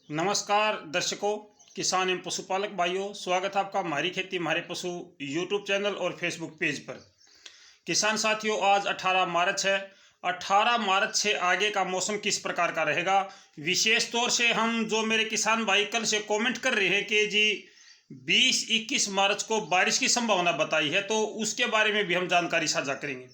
नमस्कार दर्शकों, किसान एवं पशुपालक भाइयों, स्वागत है आपका हमारी खेती हमारे पशु यूट्यूब चैनल और फेसबुक पेज पर। किसान साथियों, आज 18 मार्च है। 18 मार्च से आगे का मौसम किस प्रकार का रहेगा, विशेष तौर से हम जो मेरे किसान भाई कल से कमेंट कर रहे हैं कि जी 20-21 मार्च को बारिश की संभावना बताई है, तो उसके बारे में भी हम जानकारी साझा करेंगे।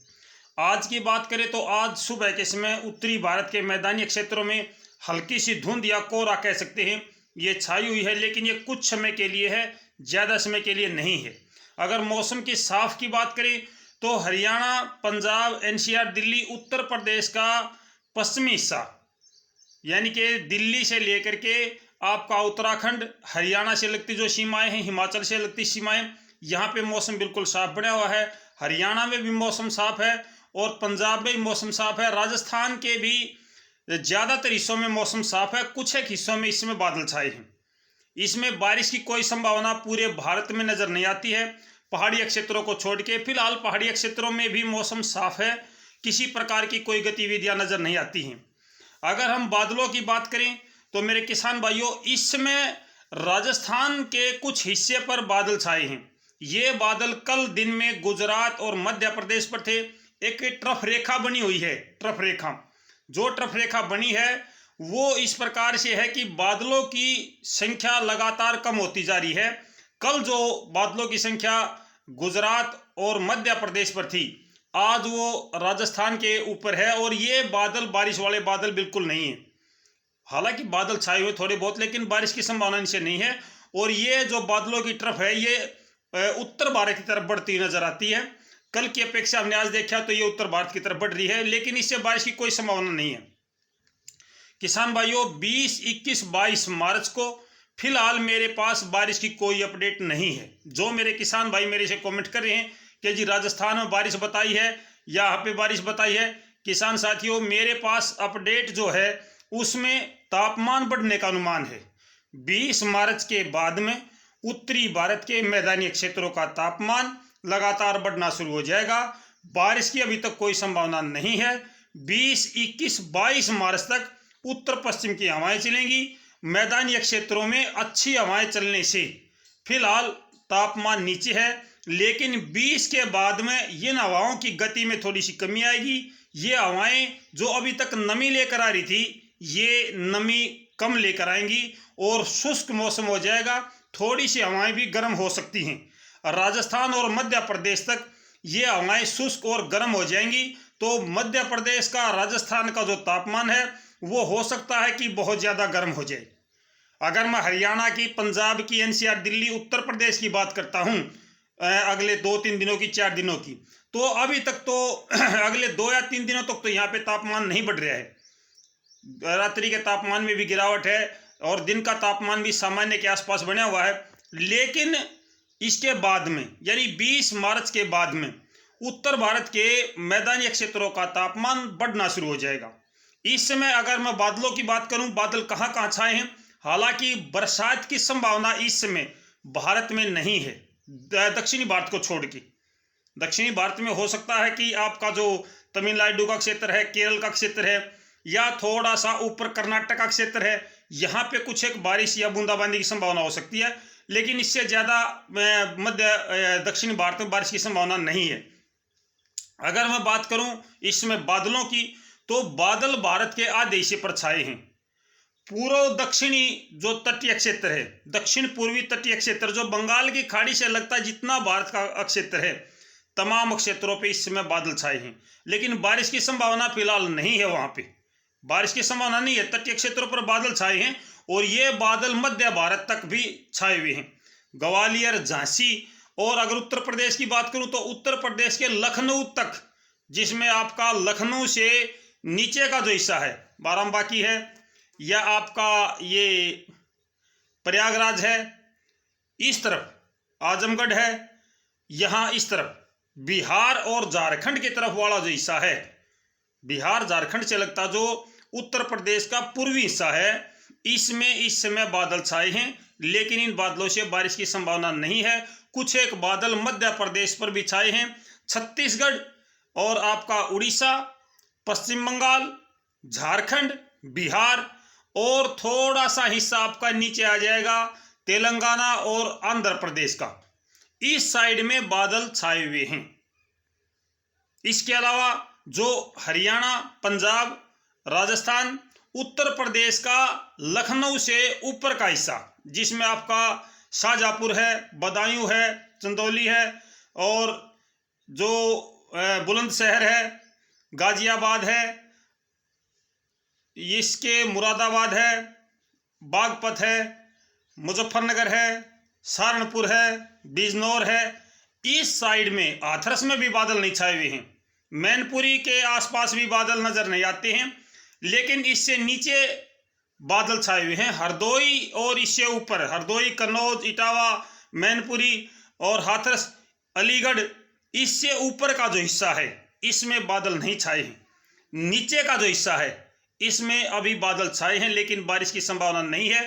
आज की बात करें तो आज सुबह के समय उत्तरी भारत के मैदानी क्षेत्रों में हल्की सी धुंध या कोहरा कह सकते हैं, ये छाई हुई है, लेकिन ये कुछ समय के लिए है, ज़्यादा समय के लिए नहीं है। अगर मौसम की साफ की बात करें तो हरियाणा, पंजाब, एनसीआर, दिल्ली, उत्तर प्रदेश का पश्चिमी हिस्सा यानी कि दिल्ली से लेकर के आपका उत्तराखंड, हरियाणा से लगती जो सीमाएं हैं, हिमाचल से लगती सीमाएं, यहाँ पे मौसम बिल्कुल साफ बना हुआ है। हरियाणा में भी मौसम साफ है और पंजाब में भी मौसम साफ है। राजस्थान के भी ज़्यादातर हिस्सों में मौसम साफ है, कुछ एक हिस्सों में इसमें बादल छाए हैं। इसमें बारिश की कोई संभावना पूरे भारत में नजर नहीं आती है, पहाड़ी क्षेत्रों को छोड़ के। फिलहाल पहाड़ी क्षेत्रों में भी मौसम साफ है, किसी प्रकार की कोई गतिविधियां नजर नहीं आती हैं। अगर हम बादलों की बात करें तो मेरे किसान भाइयों, इस समय राजस्थान के कुछ हिस्से पर बादल छाए हैं। ये बादल कल दिन में गुजरात और मध्य प्रदेश पर थे। एक ट्रफ रेखा बनी हुई है, ट्रफ रेखा। जो ट्रफ रेखा बनी है वो इस प्रकार से है कि बादलों की संख्या लगातार कम होती जा रही है। कल जो बादलों की संख्या गुजरात और मध्य प्रदेश पर थी, आज वो राजस्थान के ऊपर है और ये बादल बारिश वाले बादल बिल्कुल नहीं है। हालांकि बादल छाए हुए थोड़े बहुत, लेकिन बारिश की संभावना इनसे नहीं है। और ये जो बादलों की ट्रफ है ये उत्तर भारत की तरफ बढ़ती नजर आती है। कल की अपेक्षा हमने आज देखा तो ये उत्तर भारत की तरफ बढ़ रही है, लेकिन इससे बारिश की कोई संभावना नहीं है। किसान भाइयों, 20, 21, 22 मार्च को फिलहाल मेरे पास बारिश की कोई अपडेट नहीं है। जो मेरे किसान भाई मेरे से कमेंट कर रहे हैं कि जी राजस्थान में बारिश बताई है, यहाँ पे बारिश बताई है, किसान साथियों मेरे पास अपडेट जो है उसमें तापमान बढ़ने का अनुमान है। 20 मार्च के बाद में उत्तरी भारत के मैदानी क्षेत्रों का तापमान लगातार बढ़ना शुरू हो जाएगा। बारिश की अभी तक कोई संभावना नहीं है। 20, 21, 22 मार्च तक उत्तर पश्चिम की हवाएं चलेंगी। मैदानी क्षेत्रों में अच्छी हवाएं चलने से फिलहाल तापमान नीचे है, लेकिन 20 के बाद में इन हवाओं की गति में थोड़ी सी कमी आएगी। ये हवाएं जो अभी तक नमी लेकर आ रही थी, ये नमी कम लेकर आएंगी और शुष्क मौसम हो जाएगा। थोड़ी सी हवाएं भी गर्म हो सकती हैं। राजस्थान और मध्य प्रदेश तक ये हवाएं शुष्क और गर्म हो जाएंगी, तो मध्य प्रदेश का, राजस्थान का जो तापमान है वो हो सकता है कि बहुत ज़्यादा गर्म हो जाए। अगर मैं हरियाणा की, पंजाब की, एनसीआर, दिल्ली, उत्तर प्रदेश की बात करता हूँ अगले 2-3 दिनों की, 4 दिनों की, तो अभी तक तो अगले 2 या 3 दिनों तक तो यहाँ पे तापमान नहीं बढ़ रहा है। रात्रि के तापमान में भी गिरावट है और दिन का तापमान भी सामान्य के आसपास बना हुआ है। लेकिन इसके बाद में यानी 20 मार्च के बाद में उत्तर भारत के मैदानी क्षेत्रों का तापमान बढ़ना शुरू हो जाएगा। इस समय अगर मैं बादलों की बात करूं, बादल कहां कहां छाए हैं, हालांकि बरसात की संभावना इस समय भारत में नहीं है, दक्षिणी भारत को छोड़ के। दक्षिणी भारत में हो सकता है कि आपका जो तमिलनाडु का क्षेत्र है, केरल का क्षेत्र है, या थोड़ा सा ऊपर कर्नाटक का क्षेत्र है, यहाँ पे कुछ एक बारिश या बूंदाबांदी की संभावना हो सकती है, लेकिन इससे ज़्यादा मध्य दक्षिणी भारत में बारिश की संभावना नहीं है। अगर मैं बात करूं इसमें बादलों की, तो बादल भारत के आधे हिस्से पर छाए हैं। पूर्व दक्षिणी जो तटीय क्षेत्र है, दक्षिण पूर्वी तटीय क्षेत्र जो बंगाल की खाड़ी से लगता है, जितना भारत का क्षेत्र है, तमाम क्षेत्रों पे इस समय बादल छाए हैं, लेकिन बारिश की संभावना फिलहाल नहीं है। वहां पे बारिश की संभावना नहीं है, तटीय क्षेत्रों पर बादल छाए हैं और ये बादल मध्य भारत तक भी छाए हुए हैं, ग्वालियर, झांसी। और अगर उत्तर प्रदेश की बात करूं तो उत्तर प्रदेश के लखनऊ तक, जिसमें आपका लखनऊ से नीचे का जो हिस्सा है, बाराबंकी है, या आपका ये प्रयागराज है, इस तरफ आजमगढ़ है, यहाँ इस तरफ बिहार और झारखंड की तरफ वाला जो हिस्सा है, बिहार झारखंड से लगता जो उत्तर प्रदेश का पूर्वी हिस्सा है, इसमें इस समय बादल छाए हैं, लेकिन इन बादलों से बारिश की संभावना नहीं है। कुछ एक बादल मध्य प्रदेश पर भी छाए हैं। छत्तीसगढ़ और आपका उड़ीसा, पश्चिम बंगाल, झारखंड, बिहार और थोड़ा सा हिस्सा आपका नीचे आ जाएगा तेलंगाना और आंध्र प्रदेश का, इस साइड में बादल छाए हुए हैं। इसके अलावा जो हरियाणा, पंजाब, राजस्थान, उत्तर प्रदेश का लखनऊ से ऊपर का हिस्सा, जिसमें आपका शाहजहाँपुर है, बदायूं है, चंदौली है, और जो बुलंदशहर है, गाजियाबाद है, इसके मुरादाबाद है, बागपत है, मुजफ्फरनगर है, सहारनपुर है, बिजनौर है, इस साइड में हाथरस में भी बादल नहीं छाए हुए हैं। मैनपुरी के आसपास भी बादल नजर नहीं आते हैं, लेकिन इससे नीचे बादल छाए हुए हैं। हरदोई और इससे ऊपर हरदोई, कन्नौज, इटावा, मैनपुरी और हाथरस, अलीगढ़, इससे ऊपर का जो हिस्सा है इसमें बादल नहीं छाए हैं। नीचे का जो हिस्सा है इसमें अभी बादल छाए हैं, लेकिन बारिश की संभावना नहीं है।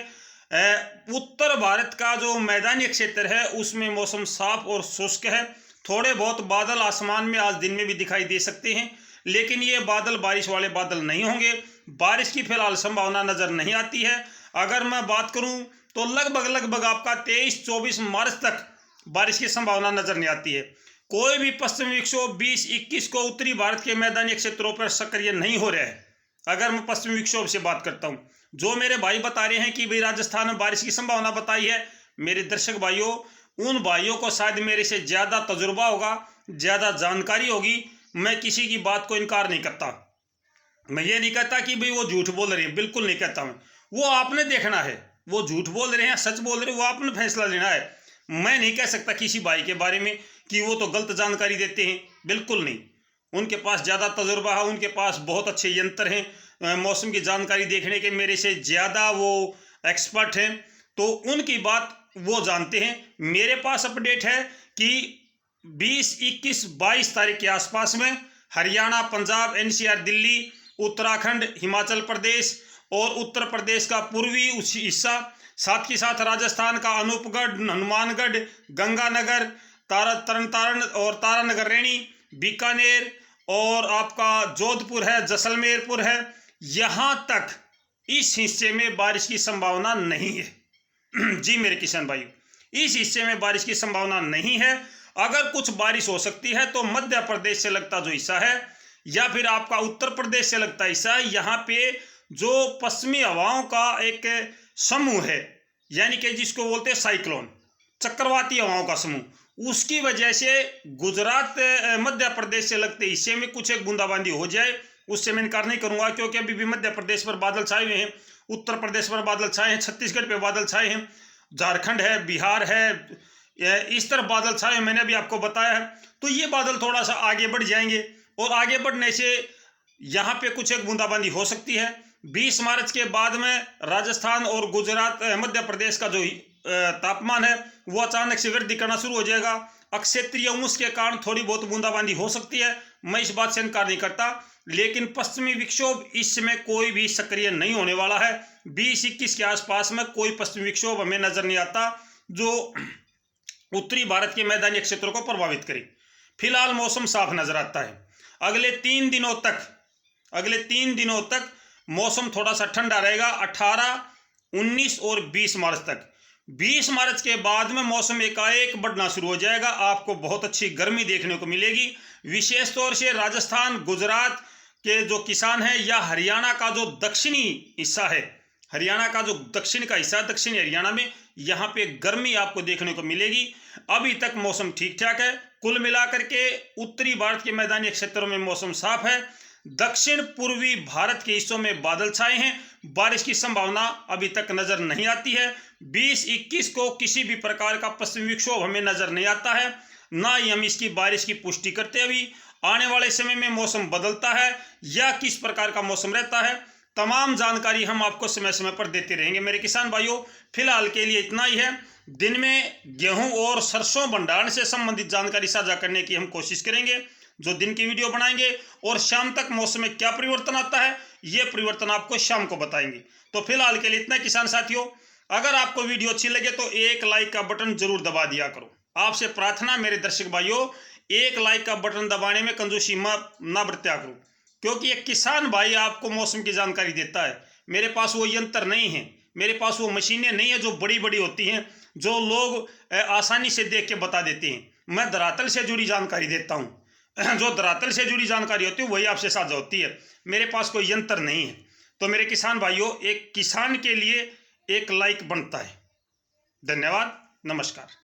उत्तर भारत का जो मैदानी क्षेत्र है उसमें मौसम साफ और शुष्क है। थोड़े बहुत बादल आसमान में आज दिन में भी दिखाई दे सकते हैं, लेकिन ये बादल बारिश वाले बादल नहीं होंगे। बारिश की फिलहाल संभावना नजर नहीं आती है। अगर मैं बात करूं तो लगभग आपका 23-24 मार्च तक बारिश की संभावना नजर नहीं आती है। कोई भी पश्चिमी विक्षोभ 20-21 को उत्तरी भारत के मैदानी क्षेत्रों पर सक्रिय नहीं हो रहा है। अगर मैं पश्चिमी विक्षोभ से बात करता हूं, जो मेरे भाई बता रहे हैं कि भाई राजस्थान में बारिश की संभावना बताई है, मेरे दर्शक भाइयों, उन भाइयों को शायद मेरे से ज़्यादा तजुर्बा होगा, ज़्यादा जानकारी होगी। मैं किसी की बात को इनकार नहीं करता। मैं ये नहीं कहता कि भाई वो झूठ बोल रहे हैं, बिल्कुल नहीं कहता मैं। वो आपने देखना है, वो झूठ बोल रहे हैं, सच बोल रहे हैं, वो आपने फैसला लेना है। मैं नहीं कह सकता किसी भाई के बारे में कि वो तो गलत जानकारी देते हैं, बिल्कुल नहीं। उनके पास ज़्यादा तजुर्बा है, उनके पास बहुत अच्छे यंत्र हैं, मौसम की जानकारी देखने के मेरे से ज़्यादा वो एक्सपर्ट हैं, तो उनकी बात वो जानते हैं। मेरे पास अपडेट है कि 20, 21, 22 तारीख के आसपास में हरियाणा, पंजाब, एनसीआर, दिल्ली, उत्तराखंड, हिमाचल प्रदेश और उत्तर प्रदेश का पूर्वी हिस्सा, साथ ही साथ राजस्थान का अनूपगढ़, हनुमानगढ़, गंगानगर, तरन तारण और तारानगर रेणी, बीकानेर और आपका जोधपुर है, जैसलमेरपुर है, यहाँ तक इस हिस्से में बारिश की संभावना नहीं है। जी मेरे किसान भाइयों, इस हिस्से में बारिश की संभावना नहीं है। अगर कुछ बारिश हो सकती है तो मध्य प्रदेश से लगता जो हिस्सा है या फिर आपका उत्तर प्रदेश से लगता हिस्सा है, यहाँ पे जो पश्चिमी हवाओं का एक समूह है, यानी कि जिसको बोलते हैं साइक्लोन, चक्रवाती हवाओं का समूह, उसकी वजह से गुजरात, मध्य प्रदेश से लगते हिस्से में कुछ एक बूंदाबांदी हो जाए, उससे मैं इनकार नहीं करूंगा, क्योंकि अभी भी मध्य प्रदेश पर बादल छाए हुए हैं, उत्तर प्रदेश पर बादल छाए हैं, छत्तीसगढ़ पे बादल छाए हैं, झारखंड है, बिहार है, इस तरफ बादल छाए, मैंने अभी आपको बताया है। तो ये बादल थोड़ा सा आगे बढ़ जाएंगे और आगे बढ़ने से यहाँ पे कुछ एक बूंदाबांदी हो सकती है। 20 मार्च के बाद में राजस्थान और गुजरात, मध्य प्रदेश का जो तापमान है वो अचानक से वृद्धि करना शुरू हो जाएगा। अक्षेत्रीय उमस के कारण थोड़ी बहुत बूंदाबांदी हो सकती है, मैं इस बात से इनकार नहीं करता, लेकिन पश्चिमी विक्षोभ इस समय कोई भी सक्रिय नहीं होने वाला है। 20-21 के आसपास में कोई पश्चिमी विक्षोभ हमें नजर नहीं आता जो उत्तरी भारत के मैदानी क्षेत्रों को प्रभावित करे। फिलहाल मौसम साफ नजर आता है। अगले 3 दिनों तक मौसम थोड़ा सा ठंडा रहेगा, 18, 19 और 20 मार्च तक। 20 मार्च के बाद में मौसम एकाएक बढ़ना शुरू हो जाएगा, आपको बहुत अच्छी गर्मी देखने को मिलेगी। विशेष तौर से राजस्थान, गुजरात के जो किसान हैं या हरियाणा का जो दक्षिणी हिस्सा है, हरियाणा का जो दक्षिण का हिस्सा, दक्षिणी हरियाणा में यहाँ पे गर्मी आपको देखने को मिलेगी। अभी तक मौसम ठीक ठाक है। कुल मिलाकर के उत्तरी भारत के मैदानी क्षेत्रों में मौसम साफ है। दक्षिण पूर्वी भारत के हिस्सों में बादल छाए हैं, बारिश की संभावना अभी तक नजर नहीं आती है। 20-21 को किसी भी प्रकार का पश्चिमी विक्षोभ हमें नजर नहीं आता है, ना ही हम इसकी बारिश की पुष्टि करते। अभी आने वाले समय में मौसम बदलता है या किस प्रकार का मौसम रहता है, तमाम जानकारी हम आपको समय समय पर देते रहेंगे मेरे किसान भाइयों। फिलहाल के लिए इतना ही है। दिन में गेहूं और सरसों भंडारण से संबंधित जानकारी साझा करने की हम कोशिश करेंगे, जो दिन की वीडियो बनाएंगे, और शाम तक मौसम में क्या परिवर्तन आता है ये परिवर्तन आपको शाम को बताएंगे। तो फिलहाल के लिए इतना किसान साथियों, अगर आपको वीडियो अच्छी लगे तो एक लाइक का बटन जरूर दबा दिया करो। आपसे प्रार्थना मेरे दर्शक भाइयों, एक लाइक का बटन दबाने में कंजूसी ना बरत्या करो, क्योंकि एक किसान भाई आपको मौसम की जानकारी देता है। मेरे पास वो यंत्र नहीं है, मेरे पास वो मशीनें नहीं है जो बड़ी बड़ी होती हैं, जो लोग आसानी से देख के बता देते हैं। मैं धरातल से जुड़ी जानकारी देता हूँ। जो धरातल से जुड़ी जानकारी होती है वही आपसे साझा होती है। मेरे पास कोई यंत्र नहीं है। तो मेरे किसान भाइयों, एक किसान के लिए एक लाइक बनता है। धन्यवाद, नमस्कार।